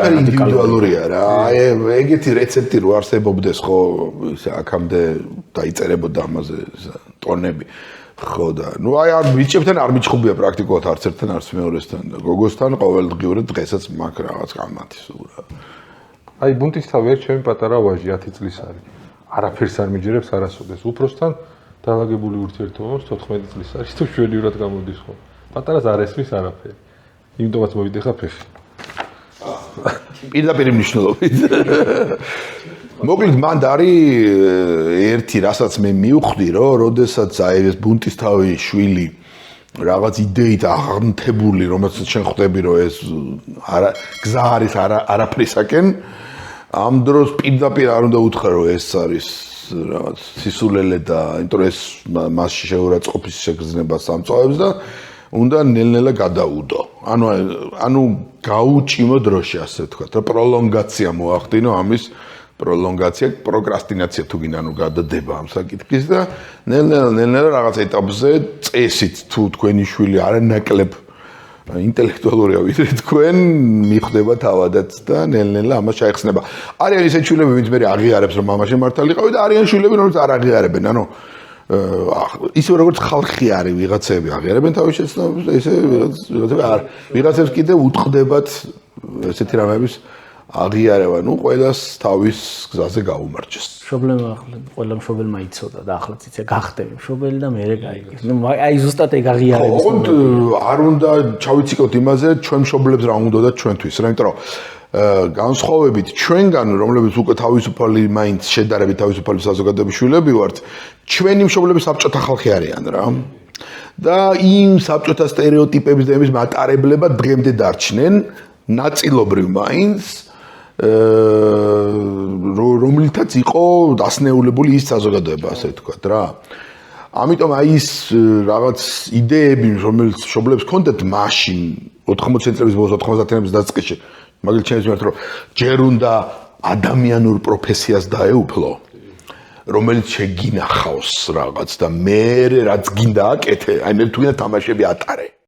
ყველაფერი ინდივიდუალურია რა. ეგეთი რეცეპტი რო არსებობდეს ხო, აქამდე დაიწერებოდა ამაზე ტონები. ხო და ნუ არ ბიჭებთან არ მიჩხუბია პრაქტიკულად არც ერთთან არც მეორესთან და გოგოსთან ყოველდღიურად დღესაც მაგ რაღაც გამათის რა. აი ბუნტისთავი ერთ ჩემი პატარა ვაჟი 10 წლის არის. არაფერს არ მიჯერებს არასოდეს. უფროსთან დაალაგებული ურთიერთობებს 14 წლის არის თუ შვედიურად გამოდის ხო. პატარას არ ესმის არაფერი. იმიტომაც მოვიდეხა ფეხი. პირდაპირ მნიშვნელობით. მოკლედ მან არის ერთი რასაც მე მივხვდი რომ როდესაც აი ეს ბუნტისთავი შვილი რაღაც იდეით აღნთებული რომელსაც შენ ხვდები რომ ეს გზა არის არაფრისაკენ ამ დროს პირდაპირ არ უნდა უთხრა რომ ეს არის რაღაც სისულელე და იმიტომ რომ ეს მასში შეურაცხყოფის შეგრძნება სამწოებს და უნდა ნელ-ნელა გადაუდო. ანუ გაუჭიმო დროში ასე ვთქვათ, რა პროლონგაცია მოახდინო ამის პროლონგაცია, პროკრასტინაცია თუ გინდა ანუ გადადება ამ საკითხის და ნელ-ნელა რაღაც ეტაპზე წესით თუ თქვენი შვილი არანაკლებ ინტელექტუალურია ვიდრე თქვენ მიხვდება თავადაც და ნელ-ნელა ამას ჩაიხსნება. არიან ისეთ შვილები, ვინც მე აღიარებს რომ მამაში მართალიყავი და არიან შვილები, რომლებიც არ აღიარებენ, ანუ ისე როგორც ხალხი არის ვიღაცები აღიარებენ თავის შეცდომებს და ისე ვიღაცებს კიდე უტყდებათ ესეთი რამების აღიარება, ნუ ყველას თავის გზაზე გაუმარჯოს. მშობლებმა ყველა მშობელმა იცოდა და ახლა ციცე გახდები მშობელი და მე გაიგეს. ნუ აი ზუსტად ეგ აღიარებს. ოღონდ არ უნდა ჩავიციკოთ იმაზე, ჩვენ მშობლებს რა უნდა და ჩვენთვის, რა იმიტომ რომ განსხვავებით ჩვენგან, რომლებიც უკვე თავისუფალი მაინც შედარებით თავისუფალი საზოგადოების შვილები ვართ, ჩვენი მშობლები საბჭოთა ხალხი არიან რა. და იმ საბჭოთა სტერეოტიპების და იმის მატარებლება დღემდე დარჩნენ, ნაწილობრივ მაინც რომლითაც იყო დასნეულებული ის საზოგადოება, ასე ვთქვათ რა. ამიტომ აი ის რაღაც იდეები, რომელიც მშობლებს ჰქონდათ მაშინ 80 წლების ბოლოს 90-იანების დასაწყისში, მაგალითად ჩემს მიმართ რომ ჯერ უნდა ადამიანურ პროფესიას დაეუფლო, რომელიც შეგინახავს რაღაც და მე რაც გინდა აკეთე, აი მე თუ გინდა თამაშები ატარე.